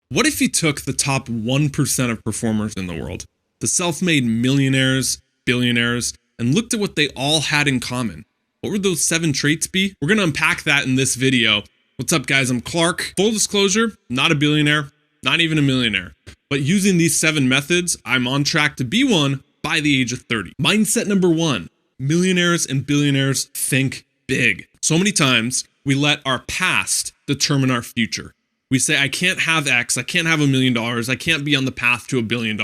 What if you took the top 1% of performers in the world, the self-made millionaires, billionaires, and looked at what they all had in common? What would those 7 traits be? We're going to unpack that in this video. What's up, guys? I'm Clark. Full disclosure, not a billionaire, not even a millionaire. But using these 7 methods, I'm on track to be one by the age of 30. Mindset number 1, millionaires and billionaires think big. So many times we let our past determine our future. We say, I can't have X, I can't have $1 million, I can't be on the path to $1 billion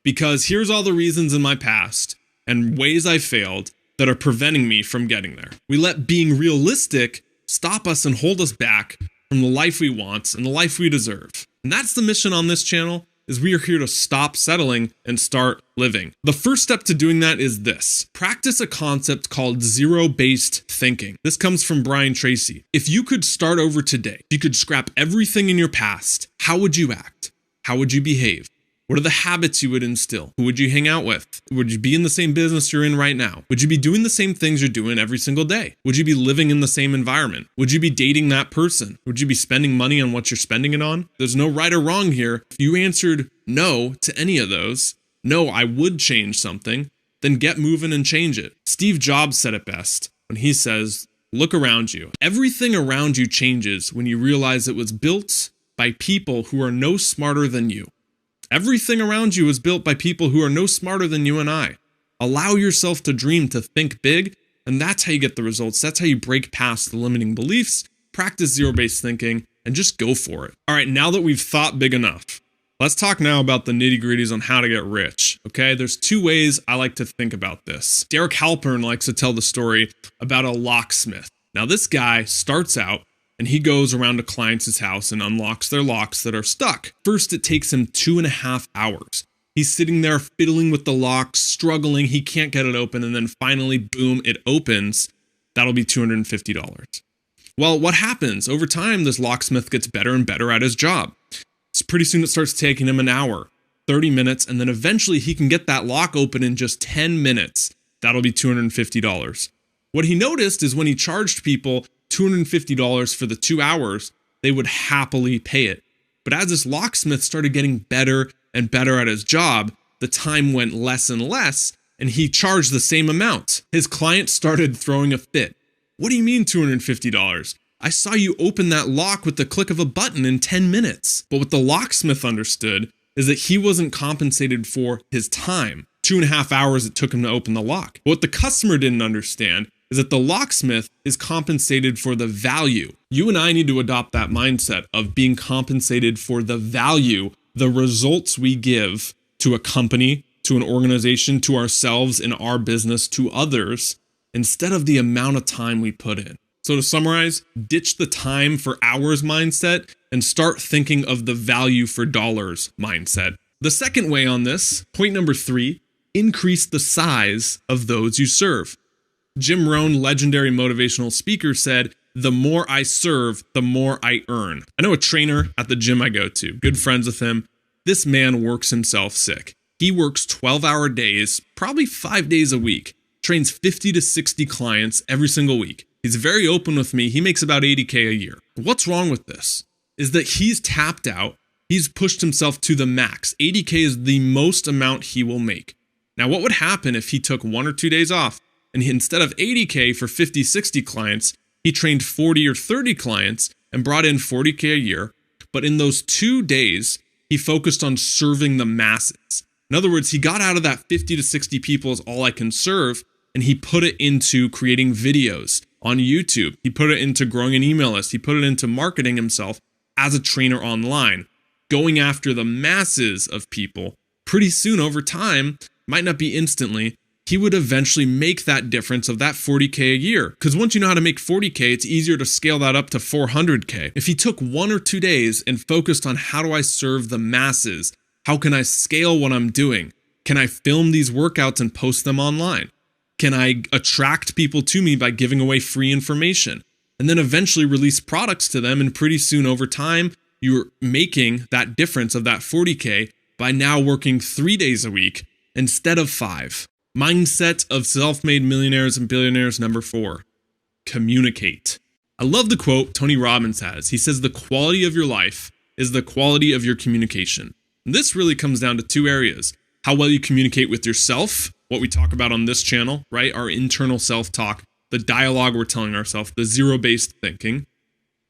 because here's all the reasons in my past and ways I failed that are preventing me from getting there. We let being realistic stop us and hold us back from the life we want and the life we deserve. And that's the mission on this channel, is we are here to stop settling and start living. The first step to doing that is this. Practice a concept called zero-based thinking. This comes from Brian Tracy. If you could start over today, if you could scrap everything in your past, how would you act? How would you behave? What are the habits you would instill? Who would you hang out with? Would you be in the same business you're in right now? Would you be doing the same things you're doing every single day? Would you be living in the same environment? Would you be dating that person? Would you be spending money on what you're spending it on? There's no right or wrong here. If you answered no to any of those, no, I would change something, then get moving and change it. Steve Jobs said it best when he says, look around you. Everything around you changes when you realize it was built by people who are no smarter than you. Everything around you is built by people who are no smarter than you and I. Allow yourself to dream, to think big, and that's how you get the results. That's how you break past the limiting beliefs, practice zero-based thinking, and just go for it. All right, now that we've thought big enough, let's talk now about the nitty-gritties on how to get rich, okay? There's 2 ways I like to think about this. Derek Halpern likes to tell the story about a locksmith. Now, this guy starts out and he goes around to clients' house and unlocks their locks that are stuck. First, it takes him 2.5 hours. He's sitting there fiddling with the lock, struggling, he can't get it open, and then finally, boom, it opens. That'll be $250. Well, what happens? Over time, this locksmith gets better and better at his job. So pretty soon it starts taking him an hour, 30 minutes, and then eventually he can get that lock open in just 10 minutes. That'll be $250. What he noticed is when he charged people $250 for the 2 hours, they would happily pay it. But as this locksmith started getting better and better at his job, the time went less and less, and he charged the same amount. His client started throwing a fit. What do you mean $250? I saw you open that lock with the click of a button in 10 minutes. But what the locksmith understood is that he wasn't compensated for his time. 2.5 hours it took him to open the lock. But what the customer didn't understand is that the locksmith is compensated for the value. You and I need to adopt that mindset of being compensated for the value, the results we give to a company, to an organization, to ourselves, in our business, to others, instead of the amount of time we put in. So to summarize, ditch the time for hours mindset and start thinking of the value for dollars mindset. The second way on this, point number 3, increase the size of those you serve. Jim Rohn, legendary motivational speaker, said, the more I serve, the more I earn. I know a trainer at the gym I go to, good friends with him. This man works himself sick. He works 12-hour days, probably 5 days a week, trains 50 to 60 clients every single week. He's very open with me. He makes about $80K a year. What's wrong with this? Is that he's tapped out. He's pushed himself to the max. $80K is the most amount he will make. Now, what would happen if he took 1 or 2 days off and instead of $80K for 50, 60 clients, he trained 40 or 30 clients and brought in $40K a year. But in those 2 days, he focused on serving the masses. In other words, he got out of that 50 to 60 people is all I can serve, and he put it into creating videos on YouTube. He put it into growing an email list. He put it into marketing himself as a trainer online, going after the masses of people. Pretty soon over time, might not be instantly, he would eventually make that difference of that 40K a year. Because once you know how to make 40K, it's easier to scale that up to 400K. If he took 1 or 2 days and focused on how do I serve the masses? How can I scale what I'm doing? Can I film these workouts and post them online? Can I attract people to me by giving away free information? And then eventually release products to them, and pretty soon over time, you're making that difference of that 40K by now working 3 days a week instead of 5. Mindset of self-made millionaires and billionaires number 4, communicate. I love the quote Tony Robbins has. He says, the quality of your life is the quality of your communication. And this really comes down to two areas: how well you communicate with yourself, what we talk about on this channel, right? Our internal self-talk, the dialogue we're telling ourselves, the zero-based thinking,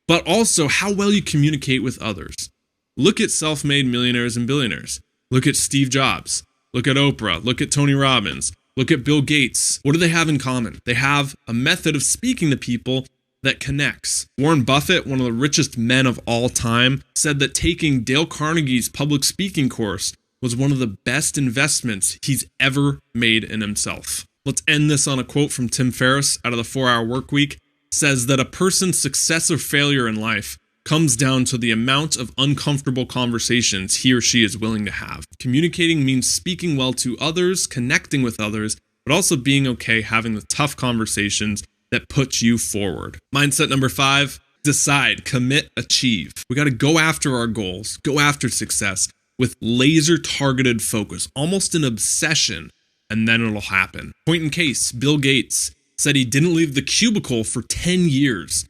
but also how well you communicate with others. Look at self-made millionaires and billionaires. Look at Steve Jobs. Look at Oprah. Look at Tony Robbins. Look at Bill Gates. What do they have in common? They have a method of speaking to people that connects. Warren Buffett, one of the richest men of all time, said that taking Dale Carnegie's public speaking course was one of the best investments he's ever made in himself. Let's end this on a quote from Tim Ferriss out of the 4-Hour Workweek. Says that a person's success or failure in life comes down to the amount of uncomfortable conversations he or she is willing to have. Communicating means speaking well to others, connecting with others, but also being okay having the tough conversations that put you forward. Mindset number 5, decide, commit, achieve. We got to go after our goals, go after success with laser targeted focus, almost an obsession, and then it'll happen. Point in case, Bill Gates said he didn't leave the cubicle for 10 years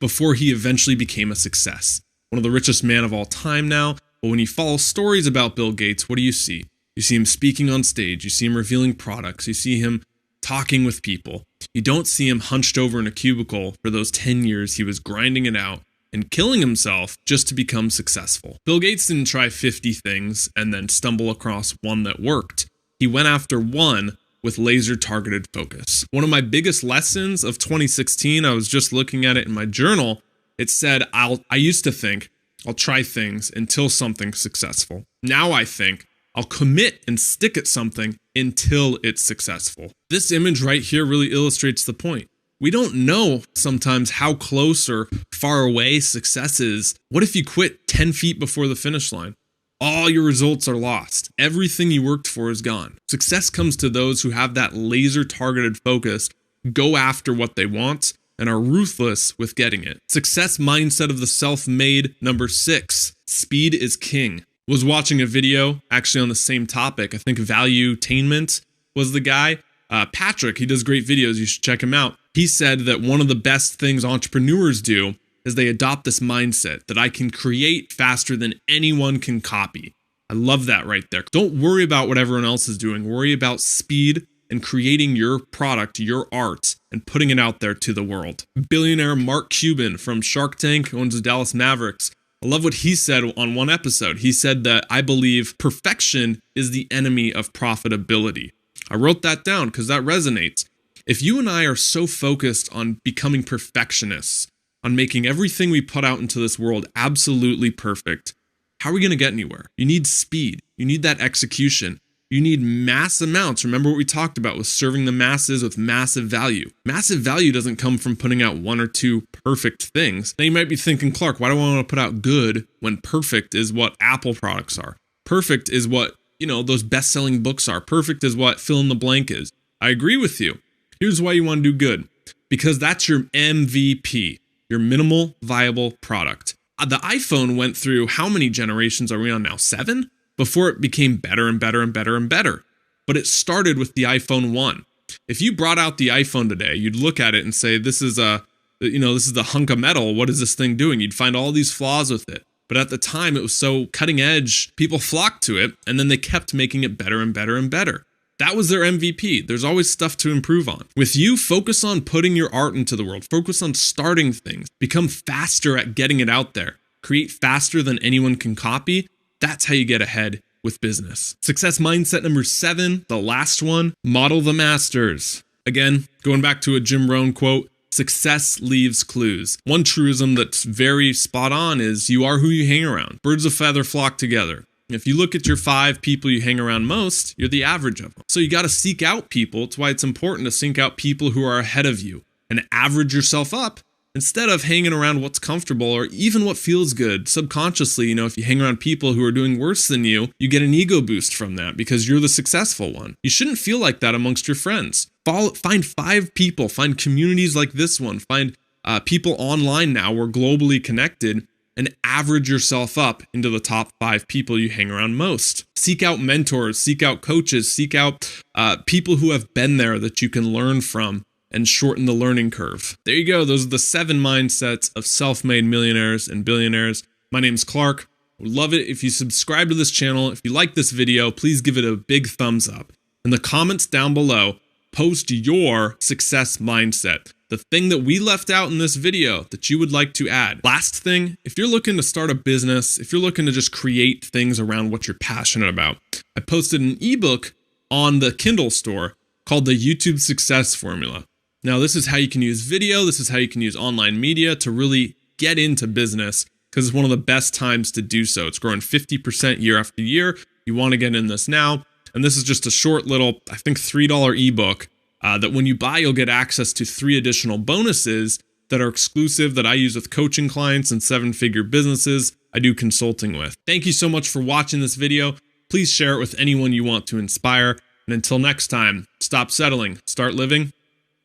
before he eventually became a success. One of the richest men of all time now, but when you follow stories about Bill Gates, what do you see? You see him speaking on stage, you see him revealing products, you see him talking with people. You don't see him hunched over in a cubicle for those 10 years he was grinding it out and killing himself just to become successful. Bill Gates didn't try 50 things and then stumble across one that worked. He went after one with laser targeted focus. One of my biggest lessons of 2016, I was just looking at it in my journal. It said, I used to think I'll try things until something's successful. Now I think I'll commit and stick at something until it's successful. This image right here really illustrates the point. We don't know sometimes how close or far away success is. What if you quit 10 feet before the finish line? All your results are lost. Everything you worked for is gone. Success comes to those who have that laser targeted focus, go after what they want, and are ruthless with getting it. Success mindset of the self-made number 6, speed is king. Was watching a video actually on the same topic. I think Valuetainment was the guy. Patrick, he does great videos. You should check him out. He said that one of the best things entrepreneurs do is they adopt this mindset that I can create faster than anyone can copy. I love that right there. Don't worry about what everyone else is doing. Worry about speed and creating your product, your art, and putting it out there to the world. Billionaire Mark Cuban from Shark Tank, owns the Dallas Mavericks. I love what he said on one episode. He said that I believe perfection is the enemy of profitability. I wrote that down because that resonates. If you and I are so focused on becoming perfectionists, on making everything we put out into this world absolutely perfect, how are we going to get anywhere? You need speed. You need that execution. You need mass amounts. Remember what we talked about with serving the masses with massive value. Massive value doesn't come from putting out 1 or 2 perfect things. Now you might be thinking, Clark, why do I want to put out good when perfect is what Apple products are? Perfect is what, those best-selling books are. Perfect is what fill in the blank is. I agree with you. Here's why you want to do good. Because that's your MVP. Your minimal viable product. The iPhone went through, how many generations are we on now? 7? Before it became better and better and better and better. But it started with the iPhone 1. If you brought out the iPhone today, you'd look at it and say, this is the hunk of metal. What is this thing doing? You'd find all these flaws with it. But at the time, it was so cutting edge, people flocked to it, and then they kept making it better and better and better. That was their MVP. There's always stuff to improve on. With you, focus on putting your art into the world. Focus on starting things. Become faster at getting it out there. Create faster than anyone can copy. That's how you get ahead with business. Success mindset number 7, the last one, model the masters. Again, going back to a Jim Rohn quote, success leaves clues. One truism that's very spot on is you are who you hang around. Birds of a feather flock together. If you look at your 5 people you hang around most, you're the average of them. So you got to seek out people. It's why it's important to seek out people who are ahead of you and average yourself up instead of hanging around what's comfortable or even what feels good. Subconsciously, if you hang around people who are doing worse than you, you get an ego boost from that because you're the successful one. You shouldn't feel like that amongst your friends. Find 5 people, find communities like this one, find people online now. We're globally connected. And average yourself up into the top 5 people you hang around most. Seek out mentors, seek out coaches, seek out people who have been there that you can learn from and shorten the learning curve. There you go. Those are the 7 mindsets of self-made millionaires and billionaires. My name's Clark. I would love it if you subscribe to this channel. If you like this video, please give it a big thumbs up. In the comments down below, post your success mindset, the thing that we left out in this video that you would like to add. Last thing, if you're looking to start a business, if you're looking to just create things around what you're passionate about, I posted an ebook on the Kindle store called the YouTube Success Formula. Now, this is how you can use video. This is how you can use online media to really get into business, because it's one of the best times to do so. It's growing 50% year after year. You want to get in this now. And this is just a short little, I think, $3 ebook that when you buy, you'll get access to 3 additional bonuses that are exclusive that I use with coaching clients and 7-figure businesses I do consulting with. Thank you so much for watching this video. Please share it with anyone you want to inspire. And until next time, stop settling, start living.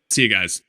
See you guys.